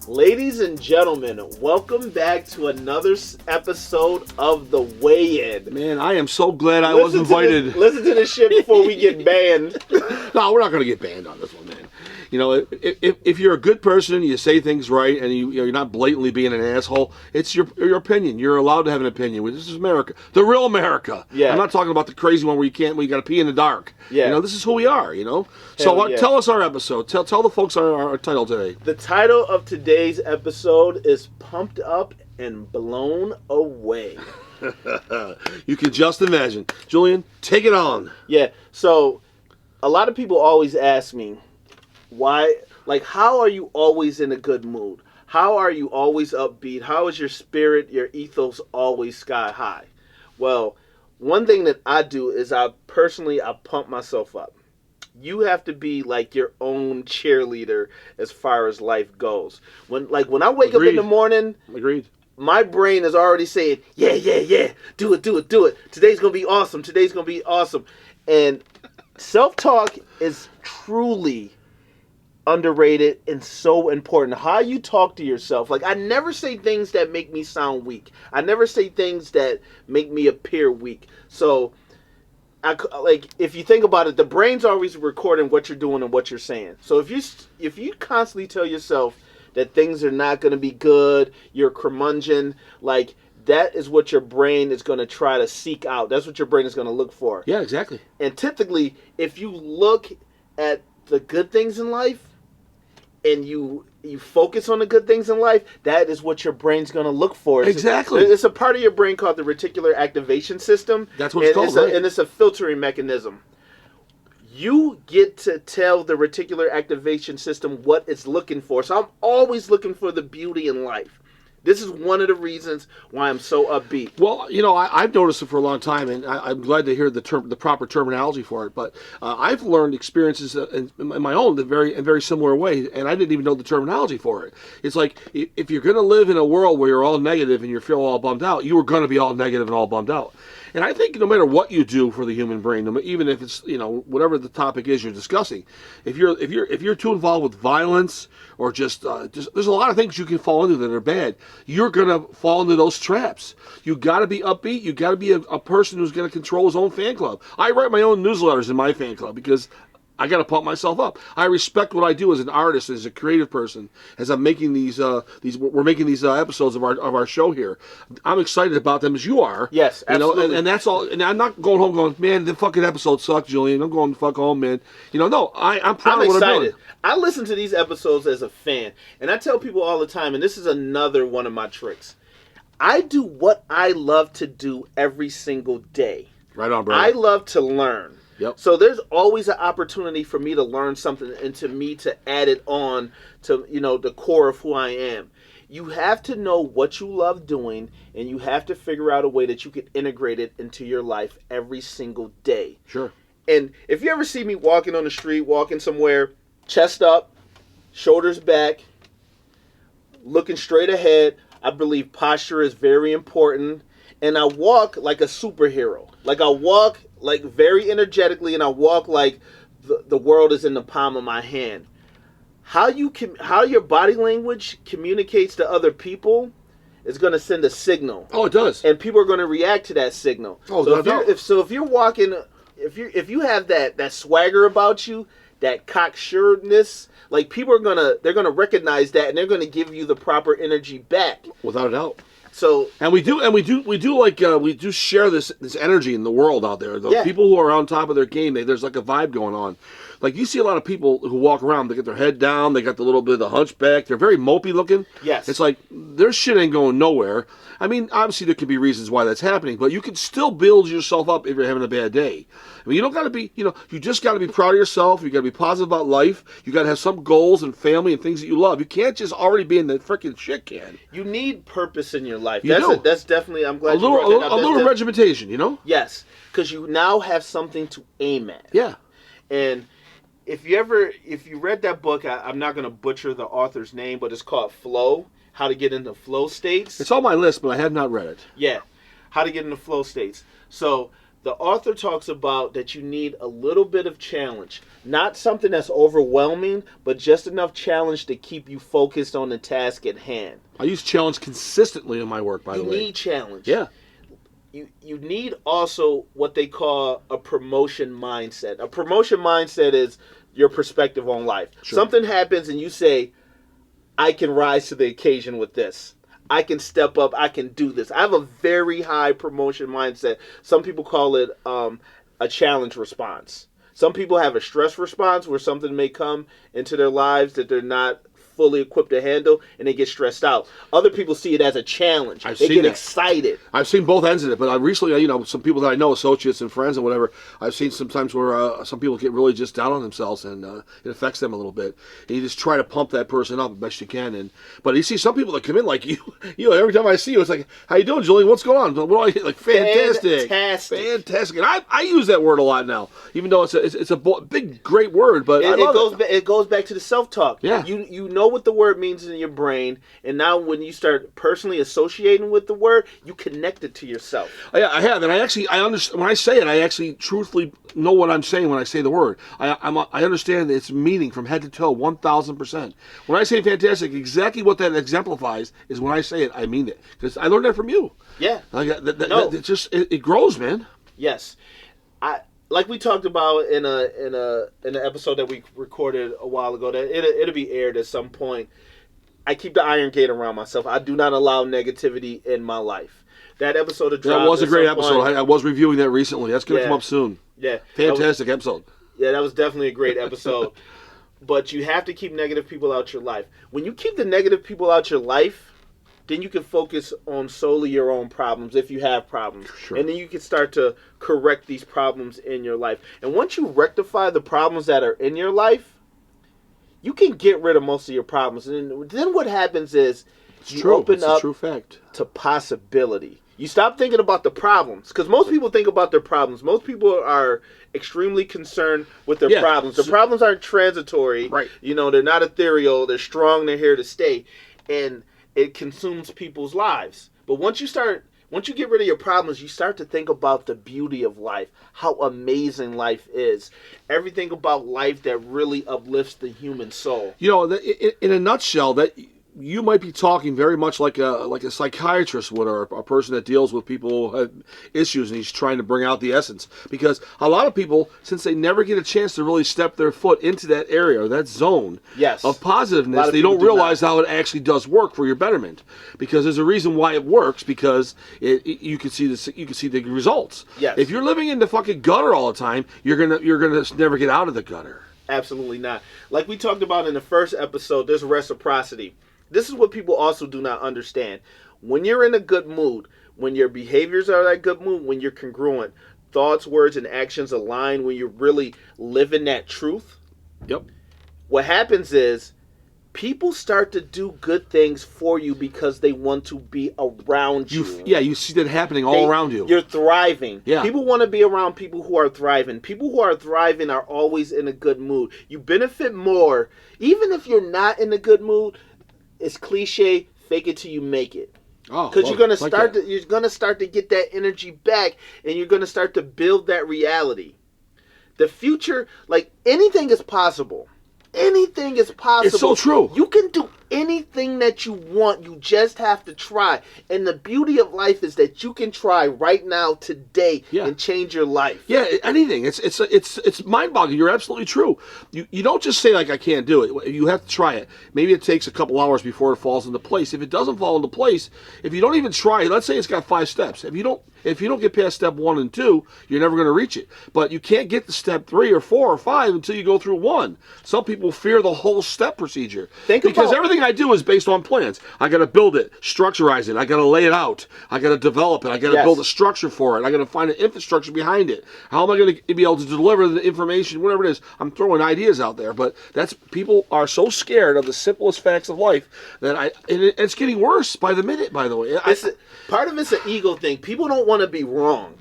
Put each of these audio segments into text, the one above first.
Ladies and gentlemen, welcome back to another episode of The Weigh-In. Man, I am so glad I was invited. Listen to this shit before we get banned. No, we're not going to get banned on this one, man. You know, if you're a good person, you say things right, and you're not blatantly being an asshole, it's your opinion. You're allowed to have an opinion. This is America. The real America. Yeah. I'm not talking about the crazy one where you got to pee in the dark. Yeah. You know, this is who we are, you know? Tell us our episode. Tell the folks our title today. The title of today's episode is Pumped Up and Blown Away. You can just imagine. Julian, take it on. Yeah, so a lot of people always ask me, how are you always in a good mood? How are you always upbeat? How is your spirit, your ethos always sky high? Well, one thing that I do is I pump myself up. You have to be like your own cheerleader as far as life goes. When I wake up in the morning, Agreed. My brain is already saying, yeah, do it. Today's going to be awesome. And self-talk is truly underrated and so important. How you talk to yourself. Like, I never say things that make me sound weak. I never say things that make me appear weak. So, if you think about it, the brain's always recording what you're doing and what you're saying. So if you constantly tell yourself that things are not going to be good, you're a curmudgeon, like, that is what your brain is going to try to seek out. That's what your brain is going to look for. Yeah, exactly. And typically, if you look at the good things in life and you focus on the good things in life, that is what your brain's going to look for. Exactly. It's a part of your brain called the reticular activation system. That's what it's called, right? And it's a filtering mechanism. You get to tell the reticular activation system what it's looking for. So I'm always looking for the beauty in life. This is one of the reasons why I'm so upbeat. Well, you know, I've noticed it for a long time, and I'm glad to hear the proper terminology for it. But I've learned experiences in my own in very similar way, and I didn't even know the terminology for it. It's like, if you're going to live in a world where you're all negative and you feel all bummed out, you are going to be all negative and all bummed out. And I think no matter what you do for the human brain, even if it's, you know, whatever the topic is you're discussing, if you're too involved with violence or just there's a lot of things you can fall into that are bad. You're gonna fall into those traps. You got to be upbeat. You got to be a person who's going to control his own fan club. I write my own newsletters in my fan club because I got to pump myself up. I respect what I do as an artist, as a creative person, as I'm making we're making these episodes of our show here. I'm excited about them as you are. Yes, absolutely. You know, and that's all. And I'm not going home going, man, the fucking episode sucked, Julian. I'm going to fuck home, man. You know, no, I'm proud of what I'm doing. I listen to these episodes as a fan, and I tell people all the time, and this is another one of my tricks. I do what I love to do every single day. Right on, bro. I love to learn. Yep. So there's always an opportunity for me to learn something and to me to add it on to, you know, the core of who I am. You have to know what you love doing, and you have to figure out a way that you can integrate it into your life every single day. Sure. And if you ever see me walking on the street, walking somewhere, chest up, shoulders back, looking straight ahead, I believe posture is very important. And I walk like a superhero. Like, I walk like very energetically, and I walk like the world is in the palm of my hand. How your body language communicates to other people is going to send a signal. Oh, it does. And people are going to react to that signal. Oh, if you're walking, if you have that swagger about you, that cocksureness, like, people are they're gonna recognize that, and they're gonna give you the proper energy back. Without a doubt. So, we do share this energy in the world out there. The people who are on top of their game, there's like a vibe going on. Like, you see a lot of people who walk around, they get their head down, they got the little bit of the hunchback, they're very mopey looking. Yes. It's like, their shit ain't going nowhere. I mean, obviously there could be reasons why that's happening, but you can still build yourself up if you're having a bad day. I mean, you don't got to be, you just got to be proud of yourself, you got to be positive about life, you got to have some goals and family and things that you love. You can't just already be in the freaking shit can. You need purpose in your life. You That's definitely, I'm glad you brought that up. A little regimentation, you know? Yes, because you now have something to aim at. Yeah. And if you read that book, I'm not going to butcher the author's name, but it's called Flow, How to Get into Flow States. It's on my list, but I have not read it. Yeah, How to Get into Flow States. So The author talks about that you need a little bit of challenge. Not something that's overwhelming, but just enough challenge to keep you focused on the task at hand. I use challenge consistently in my work, by the way. You need challenge. Yeah. You need also what they call a promotion mindset. A promotion mindset is your perspective on life. Sure. Something happens and you say, I can rise to the occasion with this. I can step up. I can do this. I have a very high promotion mindset. Some people call it a challenge response. Some people have a stress response where something may come into their lives that they're not fully equipped to handle, and they get stressed out. Other people see it as a challenge. They get excited. I've seen both ends of it, but I recently, some people that I know, associates and friends and whatever, I've seen sometimes where some people get really just down on themselves, and it affects them a little bit. And you just try to pump that person up as best you can. But you see some people that come in like you. Every time I see you, it's like, "How you doing, Julian? What's going on?" What do I like? Fantastic. And I use that word a lot now, even though it's a big, great word. But it goes back to the self-talk. Yeah. You know what the word means in your brain, and now when you start personally associating with the word, you connect it to yourself. Yeah, I have, and I understand when I say it. I actually truthfully know what I'm saying when I say the word. I understand its meaning from head to toe, 1,000%. When I say fantastic, exactly what that exemplifies is when I say it, I mean it, because I learned that from you. Yeah, it grows, man. Yes, like we talked about in an episode that we recorded a while ago, that it'll be aired at some point. I keep the iron gate around myself. I do not allow negativity in my life. That episode of That was a great episode. I was reviewing that recently. That's going to come up soon. Yeah, fantastic episode. Yeah, that was definitely a great episode. But you have to keep negative people out your life. When you keep the negative people out your life, then you can focus on solely your own problems if you have problems. Sure. And then you can start to correct these problems in your life. And once you rectify the problems that are in your life, you can get rid of most of your problems. And then what happens is open up to possibility. You stop thinking about the problems, because most people think about their problems. Most people are extremely concerned with their problems. The problems aren't transitory. Right. They're not ethereal. They're strong. They're here to stay. And it consumes people's lives. But once you get rid of your problems, you start to think about the beauty of life, how amazing life is, everything about life that really uplifts the human soul. In a nutshell, that you might be talking very much like a psychiatrist would, or a person that deals with people who have issues, and he's trying to bring out the essence. Because a lot of people, since they never get a chance to really step their foot into that area or that zone of positiveness, they don't realize how it actually does work for your betterment. Because there's a reason why it works, because you can see the results. Yes. If you're living in the fucking gutter all the time, you're gonna never get out of the gutter. Absolutely not. Like we talked about in the first episode, there's reciprocity. This is what people also do not understand. When you're in a good mood, when your behaviors are that good mood, when you're congruent, thoughts, words, and actions align, when you're really living that truth, what happens is people start to do good things for you because they want to be around you. You see that happening all around you. You're thriving. Yeah. People want to be around people who are thriving. People who are thriving are always in a good mood. You benefit more, even if you're not in a good mood. It's cliche, fake it till you make it. Because you're gonna start to get that energy back, and you're gonna start to build that reality. The future, like anything is possible. Anything is possible. It's so true. You can do anything that you want. You just have to try. And the beauty of life is that you can try right now, today, and change your life. Yeah, anything. It's mind-boggling. You're absolutely true. You don't just say, like, I can't do it. You have to try it. Maybe it takes a couple hours before it falls into place. If it doesn't fall into place, if you don't even try, let's say it's got 5 steps. If you don't get past step 1 and 2, you're never going to reach it. But you can't get to step 3 or 4 or 5 until you go through 1. Some people fear the whole step procedure. Because everything I do is based on plans. I got to build it, structurize it. I got to lay it out. I got to develop it. I got to build a structure for it. I got to find an infrastructure behind it. How am I going to be able to deliver the information, whatever it is? I'm throwing ideas out there, but people are so scared of the simplest facts of life that it's getting worse by the minute, by the way. Part of it's an ego thing. People don't want to be wrong.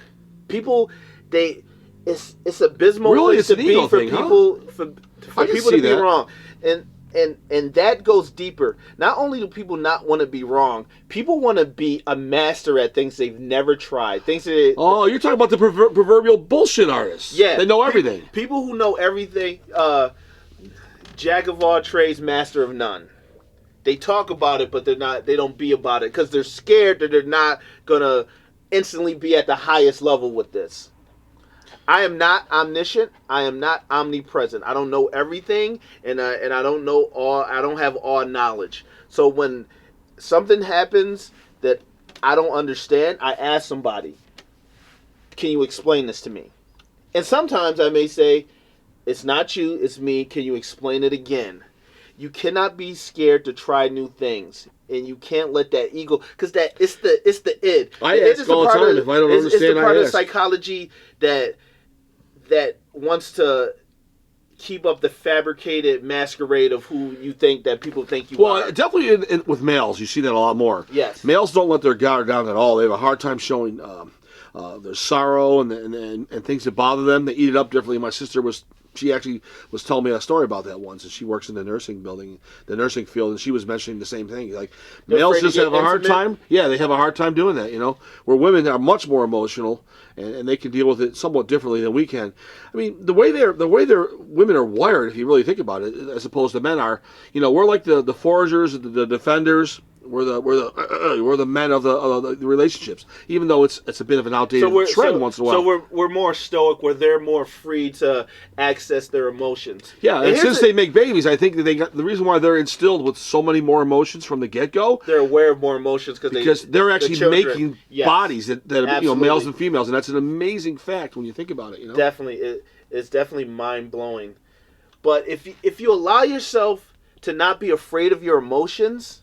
It's abysmal really, place to be for people to be wrong. And and that goes deeper. Not only do people not want to be wrong, people want to be a master at things they've never tried. Things that Oh, you're talking about the proverbial bullshit artists. Yeah, they know everything. People who know everything. Jack of all trades, master of none. They talk about it, but they're not. They don't be about it because they're scared that they're not gonna instantly be at the highest level with this. I am not omniscient. I am not omnipresent. I don't know everything, and I don't know all. I don't have all knowledge. So when something happens that I don't understand, I ask somebody, "Can you explain this to me?" And sometimes I may say, "It's not you. It's me. Can you explain it again?" You cannot be scared to try new things, and you can't let that ego, because that it's the id. I ask all the time if I don't understand. It's the part I of ask. Psychology that wants to keep up the fabricated masquerade of who you think that people think you are. Well, definitely with males, you see that a lot more. Yes. Males don't let their guard down at all. They have a hard time showing their sorrow and things that bother them. They eat it up differently. My sister she actually was telling me a story about that once, and she works in the nursing field, and she was mentioning the same thing. Like, males just have a hard time. Yeah, they have a hard time doing that, where women are much more emotional, and they can deal with it somewhat differently than we can. I mean, the way their women are wired, if you really think about it, as opposed to men are, we're like the foragers, the defenders. We're the men of the relationships, even though it's a bit of an outdated trend once in a while. So we're more stoic, where they're more free to access their emotions. Yeah, and since they make babies, I think that the reason why they're instilled with so many more emotions from the get-go. They're aware of more emotions because they're actually making bodies that males and females, and that's an amazing fact when you think about it. Definitely, it's definitely mind-blowing. But if you allow yourself to not be afraid of your emotions,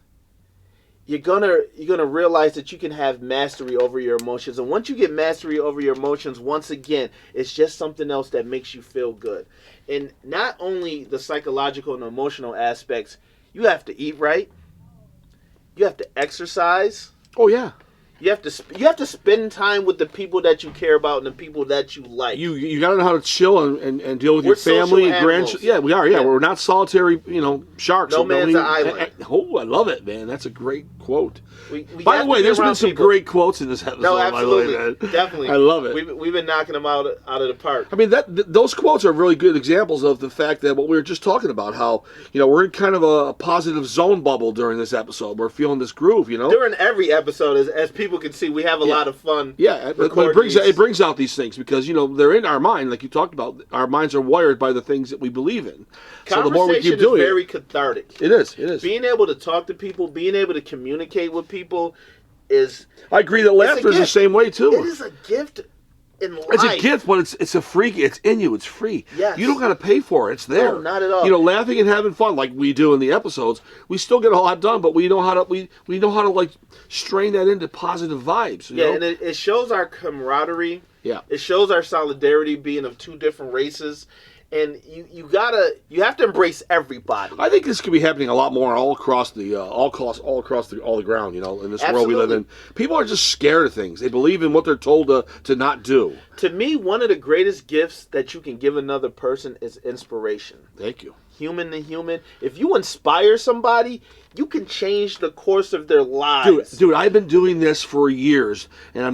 you're gonna realize that you can have mastery over your emotions, and once you get mastery over your emotions, once again, it's just something else that makes you feel good. And not only the psychological and emotional aspects, you have to eat right, you have to exercise. Oh yeah. You have to spend time with the people that you care about and the people that you like. You got to know how to chill and deal with your family and grandchildren. Yeah, we are. Yeah, we're not solitary, sharks. No man's an island. I love it, man. That's a great quote. By the way, there's been some great quotes in this episode. No, absolutely, by the way, man. Definitely. I love it. We've been knocking them out of the park. I mean, those quotes are really good examples of the fact that what we were just talking about, how we're in kind of a positive zone bubble during this episode. We're feeling this groove, During every episode, as people can see, we have a lot of fun. Yeah, but it brings out these things because they're in our mind, like you talked about. Our minds are wired by the things that we believe in. So the more we keep doing it, is very cathartic. It is. Being able to talk to people, being able to communicate with people is. I agree that laughter is the same way too. It is a gift in life. It's a gift, but it's a free. It's in you. It's free. Yes. You don't got to pay for it. It's there. No, not at all. Laughing and having fun like we do in the episodes. We still get a lot done, but we know how to like strain that into positive vibes. Yeah, and it shows our camaraderie. Yeah. It shows our solidarity, being of two different races. And you have to embrace everybody. I think this could be happening a lot more all across the ground. In this world we live in, people are just scared of things. They believe in what they're told to not do. To me, one of the greatest gifts that you can give another person is inspiration. Thank you. Human to human. If you inspire somebody, you can change the course of their lives. Dude, I've been doing this for years, and I'm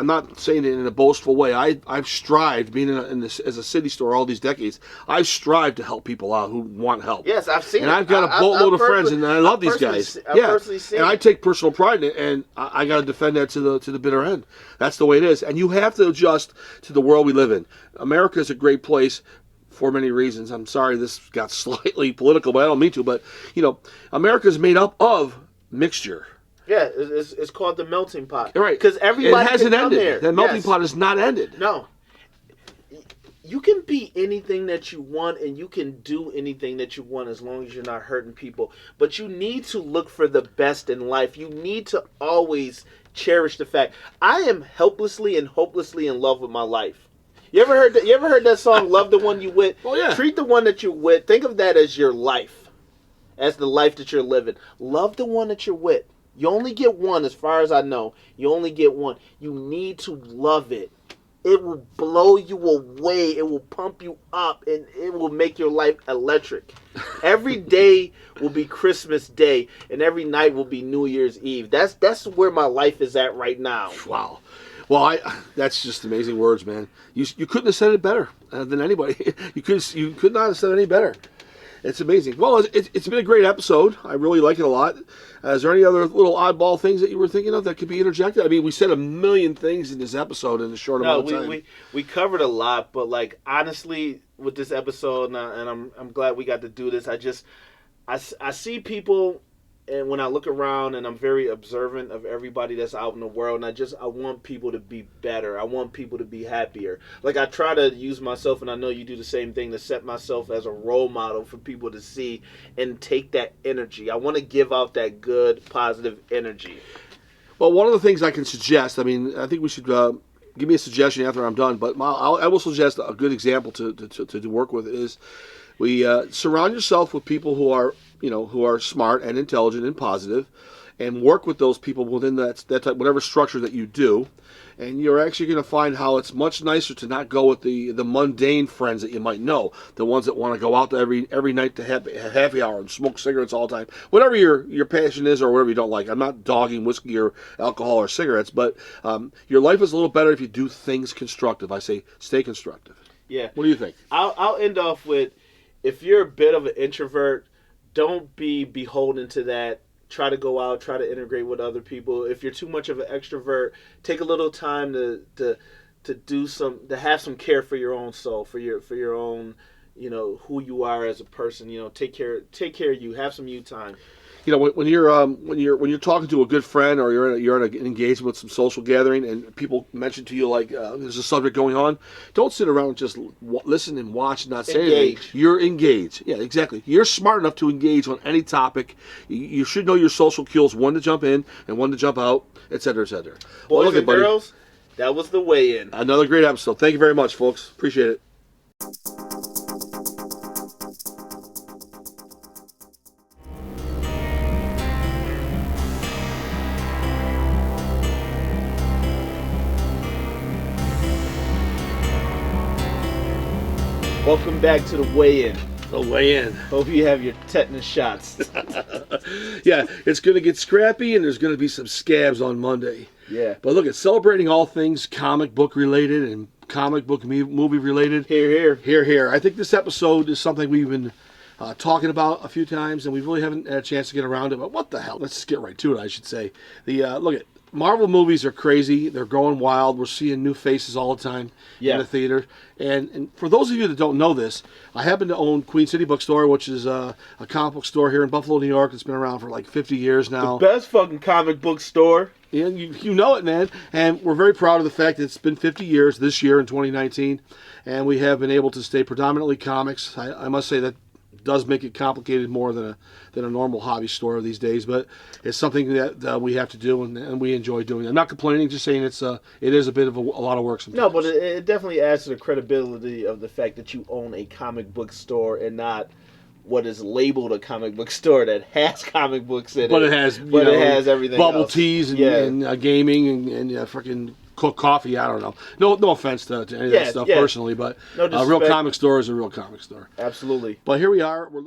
not saying it in a boastful way. I've strived, being in this as a city store all these decades, I've strived to help people out who want help. Yes, I've seen and it. I've got a boatload of friends, and I love these guys. Personally seen and I take personal pride in it, and I got to defend that to the bitter end. That's the way it is. And you have to adjust to the world we live in. America is a great place for many reasons. I'm sorry this got slightly political, but I don't mean to. But, America is made up of mixture. Yeah, it's called the melting pot. Right. Because everybody it hasn't can come ended. here. That melting pot is not ended. No. You can be anything that you want, and you can do anything that you want as long as you're not hurting people. But you need to look for the best in life. You need to always cherish the fact, I am helplessly and hopelessly in love with my life. You ever heard that song, Love the One You With? Oh, yeah. Treat the one that you're with. Think of that as your life. As the life that you're living. Love the one that you're with. You only get one, as far as I know. You only get one. You need to love it. it will blow you away. It will pump you up, and it will make your life electric. Every day will be Christmas Day, and every night will be New Year's Eve. That's where my life is at right now. Wow. Well, that's just amazing words, man. You couldn't have said it better than anybody. You could not have said it any better. It's amazing. Well, it's been a great episode. I really like it a lot. Is there any other little oddball things that you were thinking of that could be interjected? I mean, we said a million things in this episode in a short amount of time. We covered a lot, but like honestly, with this episode, and I'm glad we got to do this. I see people, and when I look around, and I'm very observant of everybody that's out in the world, and I want people to be better. I want people to be happier. Like, I try to use myself, and I know you do the same thing, to set myself as a role model for people to see and take that energy. I want to give out that good, positive energy. Well, one of the things I can suggest, I mean, I think we should give me a suggestion after I'm done, but I will suggest a good example to work with is we surround yourself with people who are smart and intelligent and positive, and work with those people within that type, whatever structure that you do, and you're actually going to find how it's much nicer to not go with the mundane friends that you might know, the ones that want to go out every night to have happy hour and smoke cigarettes all the time, whatever your passion is or whatever you don't like. I'm not dogging whiskey or alcohol or cigarettes, but your life is a little better if you do things constructive. I say stay constructive. Yeah. What do you think? I'll end off with, if you're a bit of an introvert, don't be beholden to that. Try to go out, try to integrate with other people. If you're too much of an extrovert, take a little time to have some care for your own soul, for your own, who you are as a person. Take care of you. Have some you time. When you're talking to a good friend, or you're in an engagement with some social gathering, and people mention to you like there's a subject going on, don't sit around and just listen and watch and not say anything. You're engaged. Yeah, exactly. You're smart enough to engage on any topic. You should know your social cues: when to jump in and when to jump out, etc., etc. Boys and girls, that was the weigh-in. Another great episode. Thank you very much, folks. Appreciate it. Welcome back to the weigh-in. The weigh-in. Hope you have your tetanus shots. Yeah, it's going to get scrappy, and there's going to be some scabs on Monday. Yeah. But look, it's celebrating all things comic book related and comic book movie related. Here, here. Here, here. I think this episode is something we've been talking about a few times, and we really haven't had a chance to get around it. But what the hell? Let's just get right to it, I should say. Look at Marvel movies are crazy. They're going wild. We're seeing new faces all the time in the theater. And for those of you that don't know this, I happen to own Queen City Bookstore, which is a comic book store here in Buffalo, New York. It's been around for like 50 years now. The best fucking comic book store. Yeah, you know it, man. And we're very proud of the fact that it's been 50 years this year in 2019. And we have been able to stay predominantly comics. I must say that does make it complicated more than a normal hobby store these days, but it's something that we have to do, and we enjoy doing. I'm not complaining, just saying it is a bit of a lot of work sometimes. No, but it definitely adds to the credibility of the fact that you own a comic book store and not what is labeled a comic book store that has comic books in it. But it has, it has everything bubble else. Teas and gaming and freaking cook coffee. I don't know. No offense to any of that stuff personally, but a real comic store is a real comic store. Absolutely. But here we are. We're